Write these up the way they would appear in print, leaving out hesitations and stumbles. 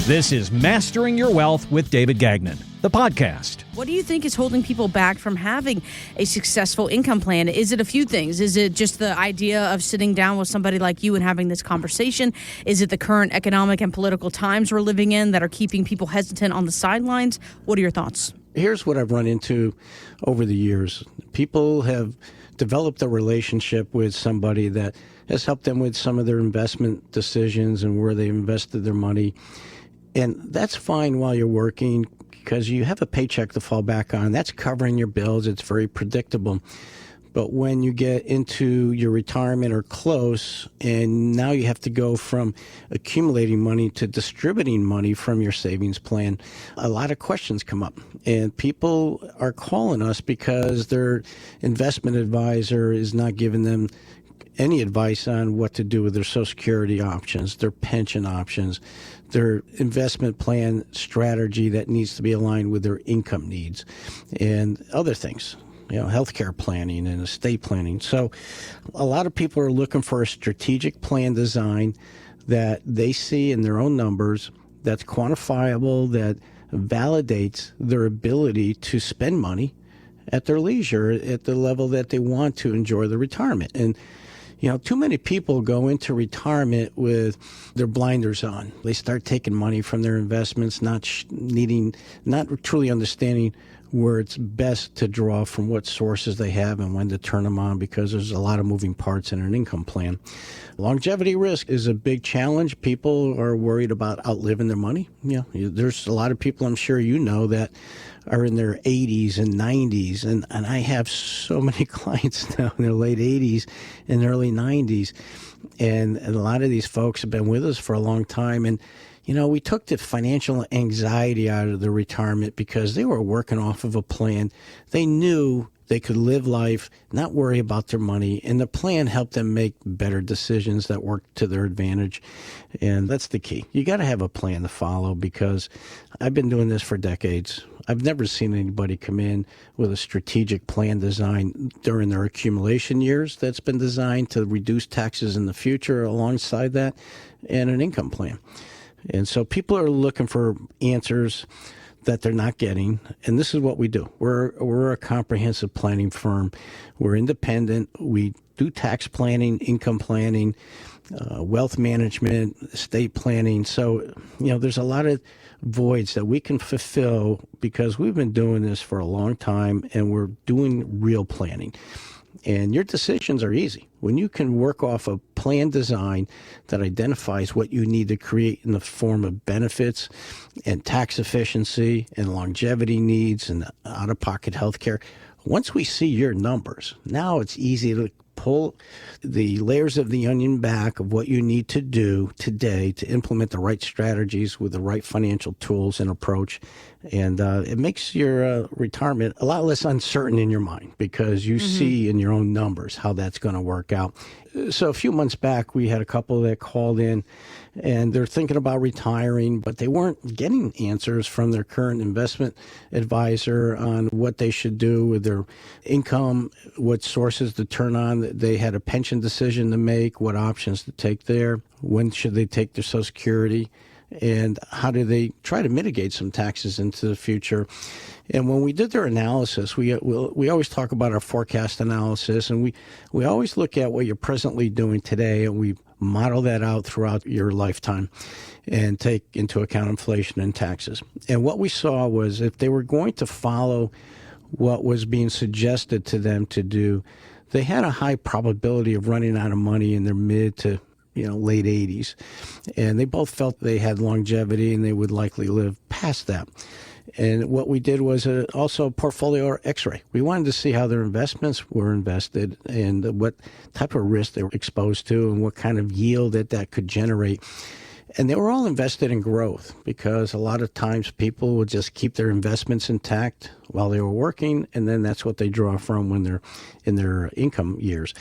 This is Mastering Your Wealth with David Gagnon, the podcast. What do you think is holding people back from having a successful income plan? Is it a few things? Is it just the idea of sitting down with somebody like you and having this conversation? Is it the current economic and political times we're living in that are keeping people hesitant on the sidelines? What are your thoughts? Here's what I've run into over the years. People have developed a relationship with somebody that has helped them with some of their investment decisions and where they invested their money. And that's fine while you're working because you have a paycheck to fall back on. That's covering your bills. It's very predictable. But when you get into your retirement or close, and now you have to go from accumulating money to distributing money from your savings plan, a lot of questions come up. And people are calling us because their investment advisor is not giving them any advice on what to do with their Social Security options, their pension options, their investment plan strategy that needs to be aligned with their income needs, and other things, healthcare planning and estate planning. So a lot of people are looking for a strategic plan design that they see in their own numbers, that's quantifiable, that validates their ability to spend money at their leisure at the level that they want to enjoy their retirement. And too many people go into retirement with their blinders on. They start taking money from their investments, not truly understanding where it's best to draw from what sources they have and when to turn them on, because there's a lot of moving parts in an income plan. Longevity risk is a big challenge. People are worried about outliving their money. There's a lot of people, I'm sure that are in their 80s and 90s. And I have so many clients now in their late 80s and early 90s. And a lot of these folks have been with us for a long time. And, we took the financial anxiety out of the retirement because they were working off of a plan. They knew they could live life, not worry about their money, and the plan helped them make better decisions that worked to their advantage. And that's the key. You got to have a plan to follow, because I've been doing this for decades. I've never seen anybody come in with a strategic plan design during their accumulation years that's been designed to reduce taxes in the future alongside that, and an income plan. And so people are looking for answers that they're not getting, and this is what we do. We're a comprehensive planning firm. We're independent. We do tax planning, income planning, wealth management, estate planning. So, there's a lot of voids that we can fulfill because we've been doing this for a long time, and we're doing real planning. And your decisions are easy. When you can work off a plan design that identifies what you need to create in the form of benefits and tax efficiency and longevity needs and out-of-pocket health care, once we see your numbers, now it's easy to pull the layers of the onion back of what you need to do today to implement the right strategies with the right financial tools and approach. And it makes your retirement a lot less uncertain in your mind, because you see in your own numbers how that's going to work out. So a few months back, we had a couple that called in, and they're thinking about retiring, but they weren't getting answers from their current investment advisor on what they should do with their income, what sources to turn on. They had a pension decision to make, what options to take there, when should they take their Social Security, and how do they try to mitigate some taxes into the future. And when we did their analysis, we always talk about our forecast analysis, and we always look at what you're presently doing today, and we model that out throughout your lifetime and take into account inflation and taxes. And what we saw was, if they were going to follow what was being suggested to them to do, they had a high probability of running out of money in their mid to late 80s. And they both felt they had longevity and they would likely live past that. And what we did was also a portfolio x-ray. We wanted to see how their investments were invested and what type of risk they were exposed to and what kind of yield that could generate. And they were all invested in growth, because a lot of times people would just keep their investments intact while they were working, and then that's what they draw from when they're in their income years.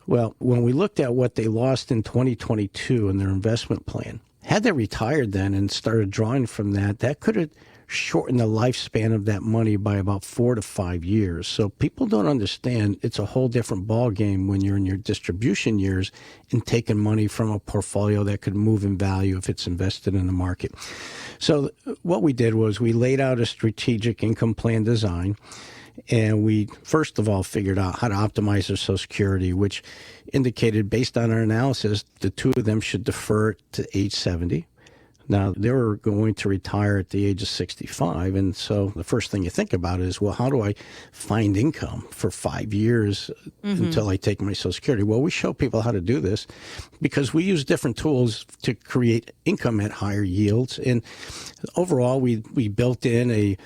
Well, when we looked at what they lost in 2022 in their investment plan, had they retired then and started drawing from that, that could have shorten the lifespan of that money by about 4 to 5 years. So people don't understand it's a whole different ball game when you're in your distribution years and taking money from a portfolio that could move in value if it's invested in the market. So what we did was we laid out a strategic income plan design. And we, first of all, figured out how to optimize their Social Security, which indicated, based on our analysis, the two of them should defer to age 70. Now, they were going to retire at the age of 65. And so the first thing you think about is, well, how do I find income for 5 years until I take my Social Security? Well, we show people how to do this because we use different tools to create income at higher yields. And overall, we built in a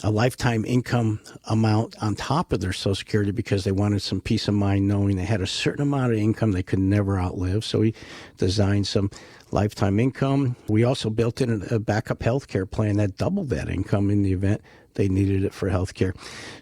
lifetime income amount on top of their Social Security because they wanted some peace of mind knowing they had a certain amount of income they could never outlive. So we designed some lifetime income. We also built in a backup health care plan that doubled that income in the event they needed it for health care.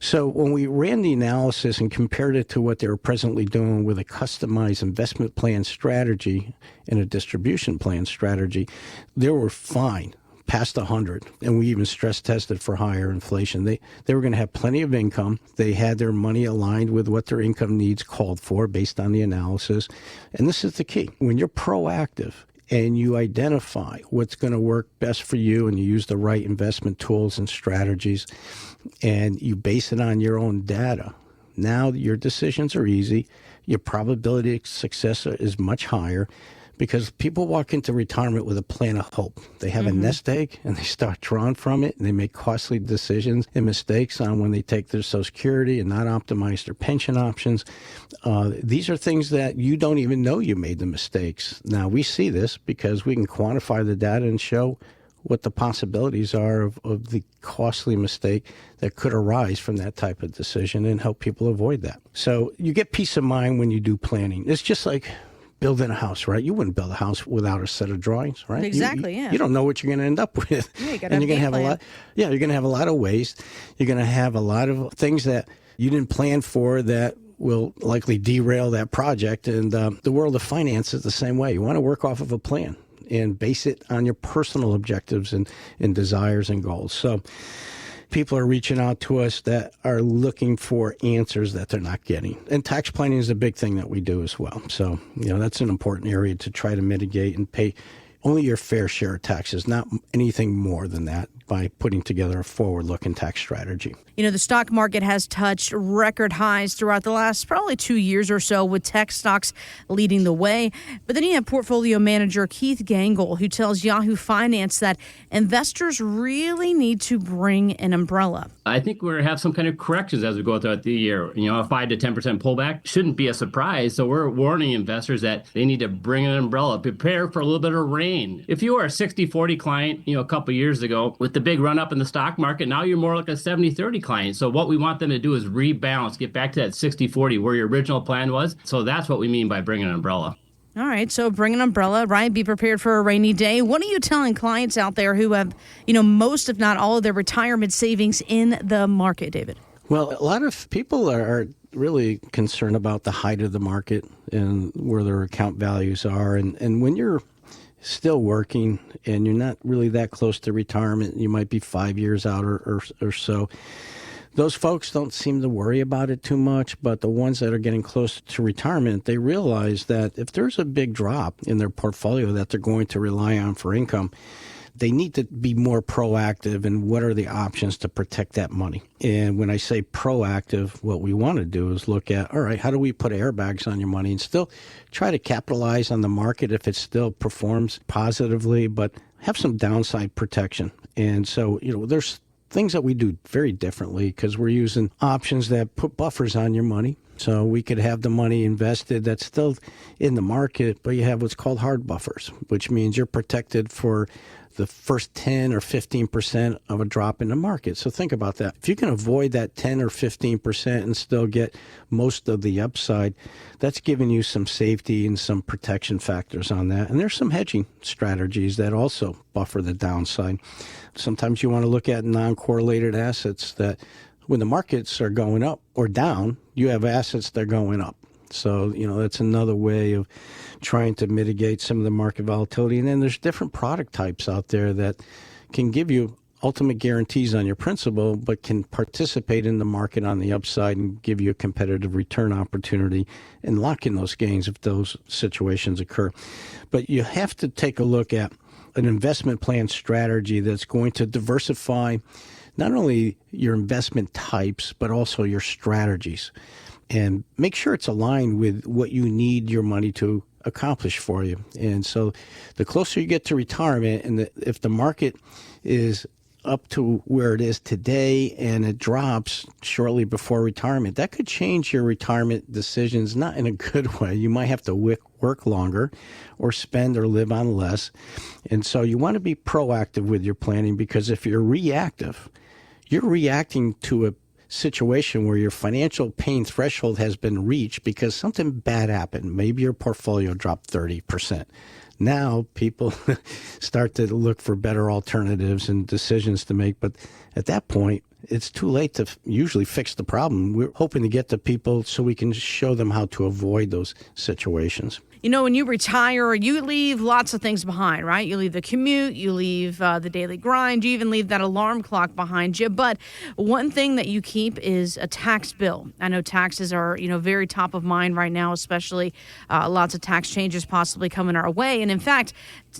So when we ran the analysis and compared it to what they were presently doing with a customized investment plan strategy and a distribution plan strategy, they were fine, past 100. And we even stress tested for higher inflation. They were going to have plenty of income. They had their money aligned with what their income needs called for based on the analysis. And this is the key. When you're proactive and you identify what's going to work best for you and you use the right investment tools and strategies and you base it on your own data, now your decisions are easy. Your probability of success is much higher because people walk into retirement with a plan of hope. They have a nest egg and they start drawing from it and they make costly decisions and mistakes on when they take their Social Security and not optimize their pension options. These are things that you don't even know you made the mistakes. Now, we see this because we can quantify the data and show what the possibilities are of the costly mistake that could arise from that type of decision and help people avoid that. So you get peace of mind when you do planning. It's just like building a house, right? You wouldn't build a house without a set of drawings, right? Exactly, yeah. You don't know what you're going to end up with. Yeah, you got to and have you're a going to have a lot. Yeah, you're going to have a lot of waste. You're going to have a lot of things that you didn't plan for that will likely derail that project. And the world of finance is the same way. You want to work off of a plan and base it on your personal objectives and desires and goals. So people are reaching out to us that are looking for answers that they're not getting. And tax planning is a big thing that we do as well. So, that's an important area to try to mitigate and pay only your fair share of taxes, not anything more than that, by putting together a forward-looking tax strategy. The stock market has touched record highs throughout the last probably 2 years or so, with tech stocks leading the way. But then you have portfolio manager Keith Gagnon, who tells Yahoo Finance that investors really need to bring an umbrella. I think we're going to have some kind of corrections as we go throughout the year. A 5 to 10% pullback shouldn't be a surprise. So we're warning investors that they need to bring an umbrella, prepare for a little bit of rain. If you were a 60-40 client, a couple of years ago with the big run up in the stock market, now you're more like a 70-30 client. So what we want them to do is rebalance, get back to that 60-40 where your original plan was. So that's what we mean by bringing an umbrella. All right, so bring an umbrella, right? Be prepared for a rainy day. What are you telling clients out there who have, most, if not all, of their retirement savings in the market, David? Well, a lot of people are really concerned about the height of the market and where their account values are. And when you're still working and you're not really that close to retirement, you might be 5 years out or so, those folks don't seem to worry about it too much. But the ones that are getting close to retirement, they realize that if there's a big drop in their portfolio that they're going to rely on for income, they need to be more proactive in what are the options to protect that money. And when I say proactive, what we want to do is look at, all right, how do we put airbags on your money and still try to capitalize on the market if it still performs positively, but have some downside protection. And so, there's things that we do very differently because we're using options that put buffers on your money. So we could have the money invested that's still in the market, but you have what's called hard buffers, which means you're protected for the first 10 or 15% of a drop in the market. So think about that. If you can avoid that 10 or 15% and still get most of the upside, that's giving you some safety and some protection factors on that. And there's some hedging strategies that also buffer the downside. Sometimes you want to look at non-correlated assets that when the markets are going up or down, you have assets that are going up. So, that's another way of trying to mitigate some of the market volatility. And then there's different product types out there that can give you ultimate guarantees on your principal, but can participate in the market on the upside and give you a competitive return opportunity and lock in those gains if those situations occur. But you have to take a look at an investment plan strategy that's going to diversify not only your investment types, but also your strategies. And make sure it's aligned with what you need your money to accomplish for you. And so the closer you get to retirement, and if the market is up to where it is today and it drops shortly before retirement, that could change your retirement decisions, not in a good way. You might have to work longer or spend or live on less. And so you want to be proactive with your planning, because if you're reactive, you're reacting to a situation where your financial pain threshold has been reached because something bad happened. Maybe your portfolio dropped 30%. Now people start to look for better alternatives and decisions to make. But at that point, it's too late to usually fix the problem. We're hoping to get to people so we can show them how to avoid those situations. You know, when you retire, you leave lots of things behind, right? You leave the commute, you leave the daily grind, you even leave that alarm clock behind you. But one thing that you keep is a tax bill. I know taxes are, very top of mind right now, especially lots of tax changes possibly coming our way. And in fact,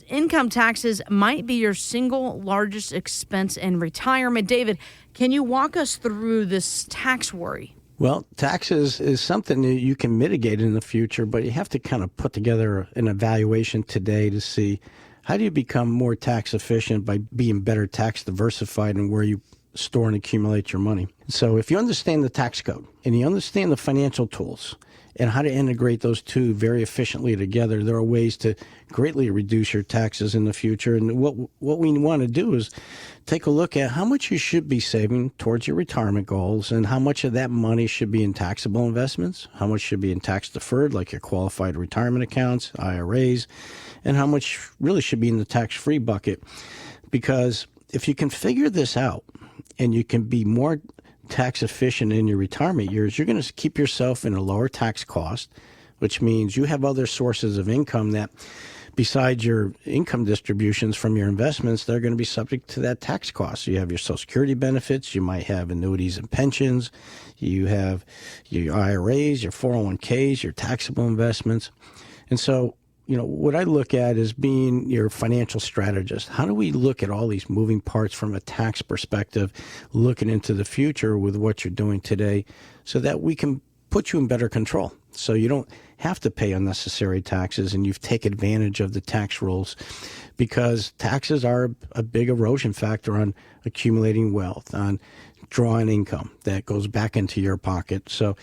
income taxes might be your single largest expense in retirement. David, can you walk us through this tax worry? Well, taxes is something that you can mitigate in the future, but you have to kind of put together an evaluation today to see how do you become more tax efficient by being better tax diversified in where you store and accumulate your money. So if you understand the tax code and you understand the financial tools and how to integrate those two very efficiently together, there are ways to greatly reduce your taxes in the future. And what we want to do is take a look at how much you should be saving towards your retirement goals and how much of that money should be in taxable investments, how much should be in tax deferred, like your qualified retirement accounts, IRAs, and how much really should be in the tax-free bucket. Because if you can figure this out and you can be more tax efficient in your retirement years, you're going to keep yourself in a lower tax cost, which means you have other sources of income that, besides your income distributions from your investments, they're going to be subject to that tax cost. You have your Social Security benefits, you might have annuities and pensions, you have your IRAs, your 401ks, your taxable investments. And so, what I look at is being your financial strategist. How do we look at all these moving parts from a tax perspective, looking into the future with what you're doing today, so that we can put you in better control, so you don't have to pay unnecessary taxes and you've taken advantage of the tax rules, because taxes are a big erosion factor on accumulating wealth, on drawing income that goes back into your pocket. So,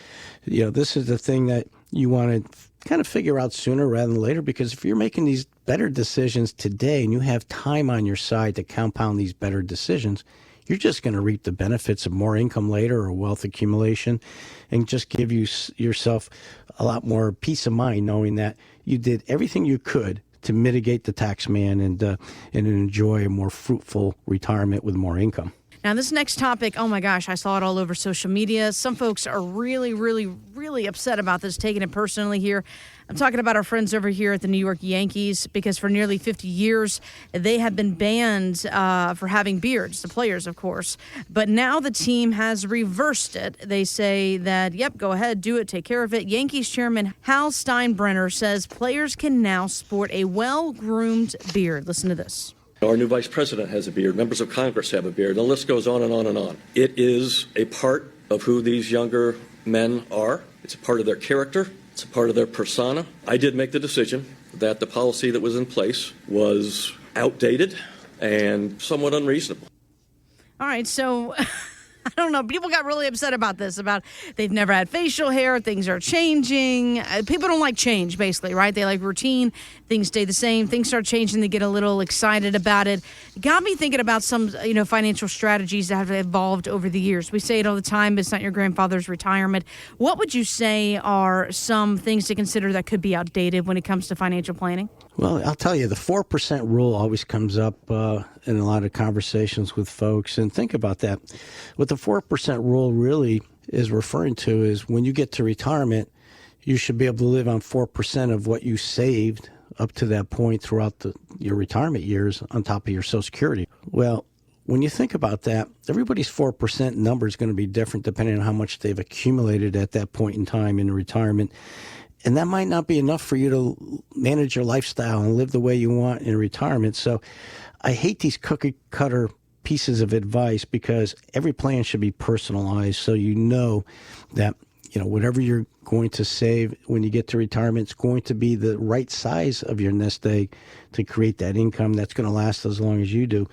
this is the thing that you want to kind of figure out sooner rather than later, because if you're making these better decisions today and you have time on your side to compound these better decisions, you're just going to reap the benefits of more income later or wealth accumulation, and just give yourself a lot more peace of mind knowing that you did everything you could to mitigate the tax man and enjoy a more fruitful retirement with more income. Now, this next topic, oh my gosh, I saw it all over social media. Some folks are really, really, really upset about this, taking it personally here. I'm talking about our friends over here at the New York Yankees, because for nearly 50 years, they have been banned for having beards, the players, of course. But now the team has reversed it. They say that, yep, go ahead, do it, take care of it. Yankees chairman Hal Steinbrenner says players can now sport a well-groomed beard. Listen to this. Our new vice president has a beard. Members of Congress have a beard. The list goes on and on and on. It is a part of who these younger men are. It's a part of their character. It's a part of their persona. I did make the decision that the policy that was in place was outdated and somewhat unreasonable. All right, so I don't know. People got really upset about this, about they've never had facial hair. Things are changing. People don't like change, basically, right? They like routine. Things stay the same. Things start changing. They get a little excited about it. Got me thinking about some, financial strategies that have evolved over the years. We say it all the time. It's not your grandfather's retirement. What would you say are some things to consider that could be outdated when it comes to financial planning? Well, I'll tell you, the 4% rule always comes up in a lot of conversations with folks. And think about that. What the 4% rule really is referring to is when you get to retirement, you should be able to live on 4% of what you saved up to that point throughout your retirement years on top of your Social Security. Well, when you think about that, everybody's 4% number is going to be different depending on how much they've accumulated at that point in time in retirement. And that might not be enough for you to manage your lifestyle and live the way you want in retirement. So I hate these cookie cutter pieces of advice because every plan should be personalized so you know that whatever you're going to save when you get to retirement is going to be the right size of your nest egg to create that income that's going to last as long as you do.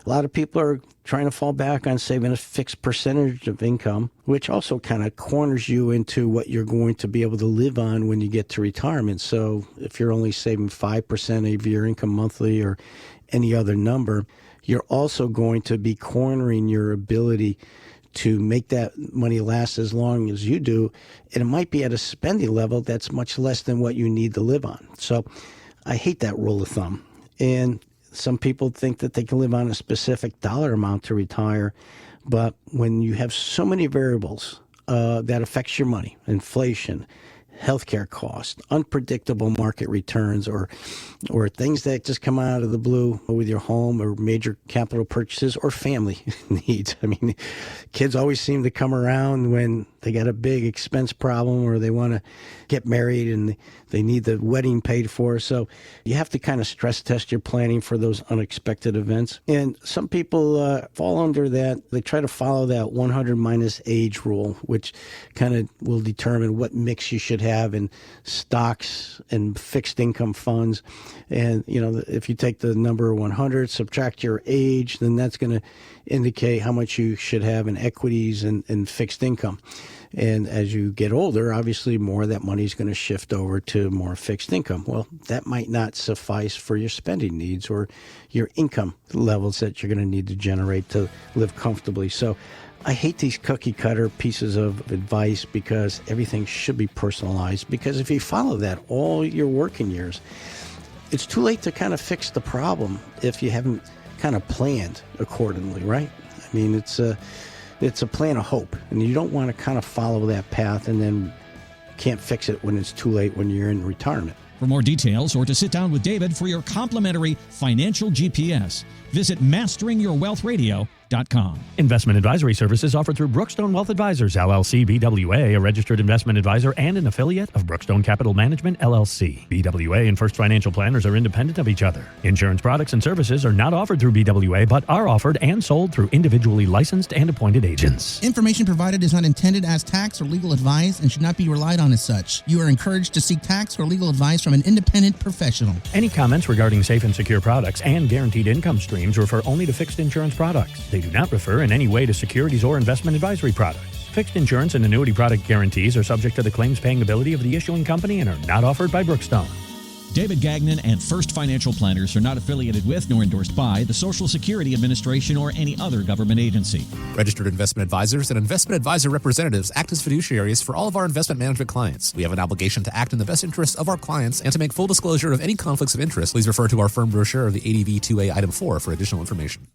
A lot of people are trying to fall back on saving a fixed percentage of income, which also kind of corners you into what you're going to be able to live on when you get to retirement. So if you're only saving 5% of your income monthly or any other number, you're also going to be cornering your ability to make that money last as long as you do, and it might be at a spending level that's much less than what you need to live on. So I hate that rule of thumb. And some people think that they can live on a specific dollar amount to retire, but when you have so many variables that affects your money, inflation, healthcare costs, unpredictable market returns, or things that just come out of the blue with your home or major capital purchases or family needs. I mean, kids always seem to come around when they got a big expense problem or they want to get married and they need the wedding paid for. So you have to kind of stress test your planning for those unexpected events. And some people fall under that. They try to follow that 100 minus age rule, which kind of will determine what mix you should have in stocks and fixed income funds. And, if you take the number 100, subtract your age, then that's going to indicate how much you should have in equities and fixed income. And as you get older, obviously more of that money is going to shift over to more fixed income. Well, that might not suffice for your spending needs or your income levels that you're going to need to generate to live comfortably. So I hate these cookie cutter pieces of advice because everything should be personalized. Because if you follow that all your working years, it's too late to kind of fix the problem if you haven't kind of planned accordingly, right? I mean, it's a plan of hope, and you don't want to kind of follow that path and then can't fix it when it's too late when you're in retirement. For more details or to sit down with David for your complimentary financial GPS, visit masteringyourwealthradio.com. Investment advisory services offered through Brookstone Wealth Advisors, LLC, BWA, a registered investment advisor and an affiliate of Brookstone Capital Management, LLC. BWA and First Financial Planners are independent of each other. Insurance products and services are not offered through BWA, but are offered and sold through individually licensed and appointed agents. Information provided is not intended as tax or legal advice and should not be relied on as such. You are encouraged to seek tax or legal advice from an independent professional. Any comments regarding safe and secure products and guaranteed income streams refer only to fixed insurance products. They do not refer in any way to securities or investment advisory products. Fixed insurance and annuity product guarantees are subject to the claims paying ability of the issuing company and are not offered by Brookstone. David Gagnon and First Financial Planners are not affiliated with nor endorsed by the Social Security Administration or any other government agency. Registered investment advisors and investment advisor representatives act as fiduciaries for all of our investment management clients. We have an obligation to act in the best interests of our clients and to make full disclosure of any conflicts of interest. Please refer to our firm brochure of the ADV 2A Item 4 for additional information.